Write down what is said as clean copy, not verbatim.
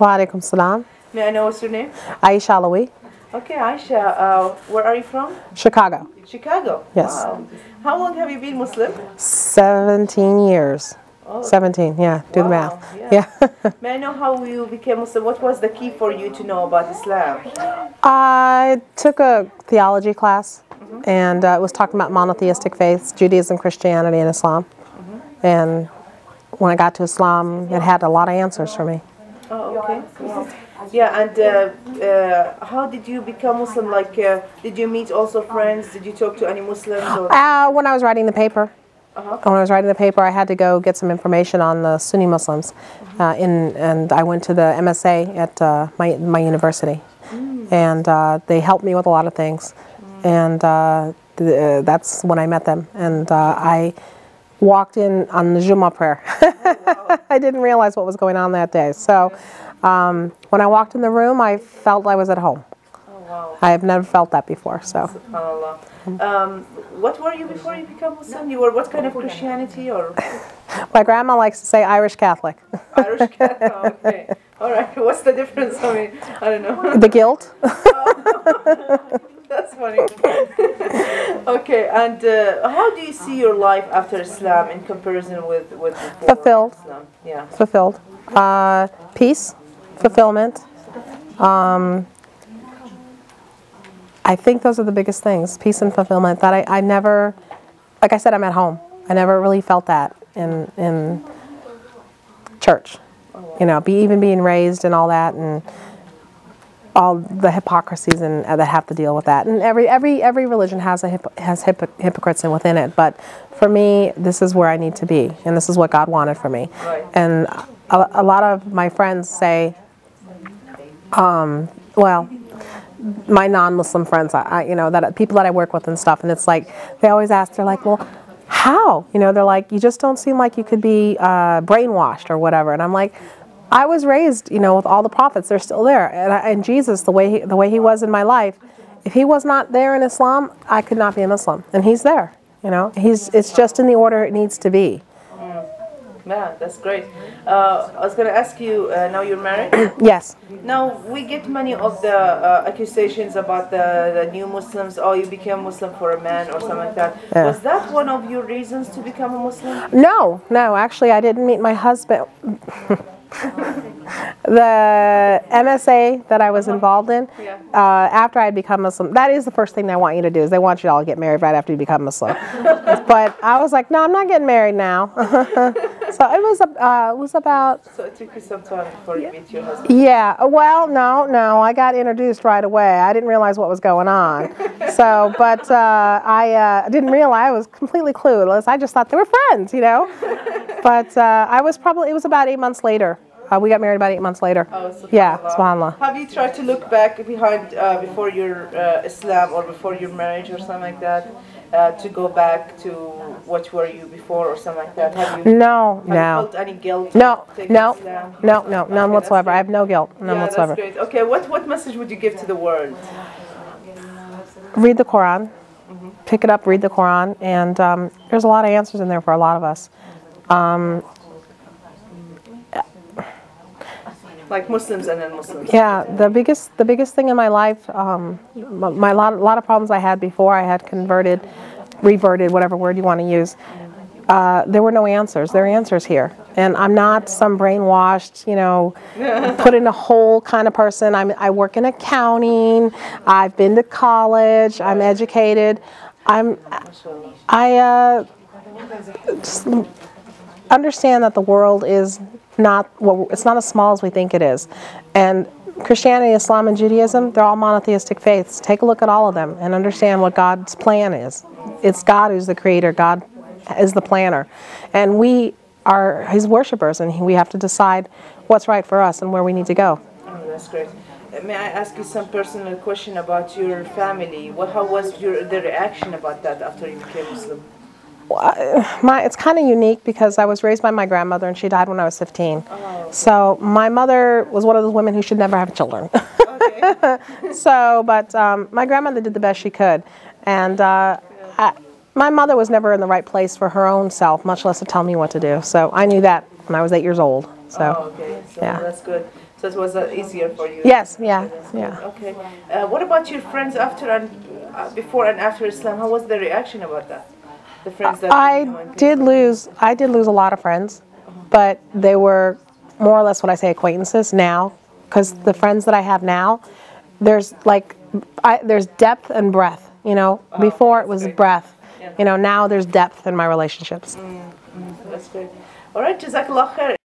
Waalaikum salam. May I know what's your name? Aisha Alawee. Okay, Aisha, where are you from? Chicago. Chicago? Yes. Wow. How long have you been Muslim? 17 years. Oh. 17, yeah. Do the math. Yeah. May I know how you became Muslim? What was the key for you to know about Islam? I took a theology class, and it was talking about monotheistic faiths, Judaism, Christianity, and Islam. And when I got to Islam, it had a lot of answers for me. Oh, okay. Wow. Yeah, and how did you become Muslim? Like, did you meet also friends? Did you talk to any Muslims? Or? When I was writing the paper. When I was writing the paper, I had to go get some information on the Sunni Muslims, and I went to the MSA at my university, and they helped me with a lot of things, and that's when I met them, and I walked in on the Jummah prayer. I didn't realize what was going on that day, so when I walked in the room, I felt I was at home. Wow. I have never felt that before. So. SubhanAllah. What were you before you became Muslim? You were what kind of Christianity or? My grandma likes to say Irish Catholic. Irish Catholic. Okay. All right. What's the difference? I mean, I don't know. The guilt. That's funny. Okay. And how do you see your life after Islam in comparison with before Fulfilled. Islam? Yeah. Fulfilled. Peace. Fulfillment. I think those are the biggest things, peace and fulfillment, that I never, like I said, I'm at home. I never really felt that in church. You know, even being raised and all that, and all the hypocrisies and that have to deal with that. And every religion has hypocrites within it, but for me, this is where I need to be, and this is what God wanted for me. Right. And a lot of my friends say, well, my non-Muslim friends, you know, that people that I work with and stuff, and it's like, they always ask, they're like, well, how? You know, they're like, you just don't seem like you could be brainwashed or whatever. And I'm like, I was raised, you know, with all the prophets, they're still there. And Jesus, the way he was in my life, if he was not there in Islam, I could not be a Muslim. And he's there, you know. It's just in the order it needs to be. Yeah, that's great. I was going to ask you, now you're married? Yes. Now, we get many of the accusations about the new Muslims, oh, you became Muslim for a man or something like that. Yeah. Was that one of your reasons to become a Muslim? No, actually I didn't meet my husband. The MSA that I was involved in, after I had become Muslim, that is the first thing they want you to do, is they want you all to get married right after you become Muslim. But I was like, no, I'm not getting married now. So it was about... So it took you some time before you meet your husband? Yeah, well, no, I got introduced right away. I didn't realize what was going on. So, but I didn't realize, I was completely clueless. I just thought they were friends, you know. But it was about 8 months later. We got married about 8 months later. Oh, subhanallah. Yeah, subhanallah. Have you tried to look back behind before your Islam or before your marriage or something like that, to go back to what were you before or something like that? Have you felt any guilt? No, none whatsoever. I have no guilt, none whatsoever. That's great. Okay, what message would you give to the world? Read the Quran. Pick it up, read the Quran, and there's a lot of answers in there for a lot of us. Like Muslims and non-Muslims. Yeah, the biggest thing in my life, a lot of problems I had before I had reverted, whatever word you want to use. There were no answers. There are answers here, and I'm not some brainwashed, you know, put in a hole kind of person. I work in accounting. I've been to college. I'm educated. I just understand that the world is it's not as small as we think it is. And Christianity, Islam, and Judaism, they're all monotheistic faiths. Take a look at all of them and understand what God's plan is. It's God who's the creator. God is the planner. And we are his worshipers, and we have to decide what's right for us and where we need to go. Oh, that's great. May I ask you some personal question about your family? How was the reaction about that after you became Muslim? It's kind of unique because I was raised by my grandmother, and she died when I was 15. Oh, okay. So my mother was one of those women who should never have children. Okay. But my grandmother did the best she could, and my mother was never in the right place for her own self, much less to tell me what to do. So I knew that when I was 8 years old. So, okay. So yeah, that's good. So it was easier for you. Yes, yeah, yeah. Okay. What about your friends after and before and after Islam? How was the reaction about that? The friends that I did lose a lot of friends, but they were more or less what I say acquaintances now, because the friends that I have now, there's like there's depth and breadth. You know, before it was breadth. You know, now there's depth in my relationships. That's great. All right, Jazakallah khair.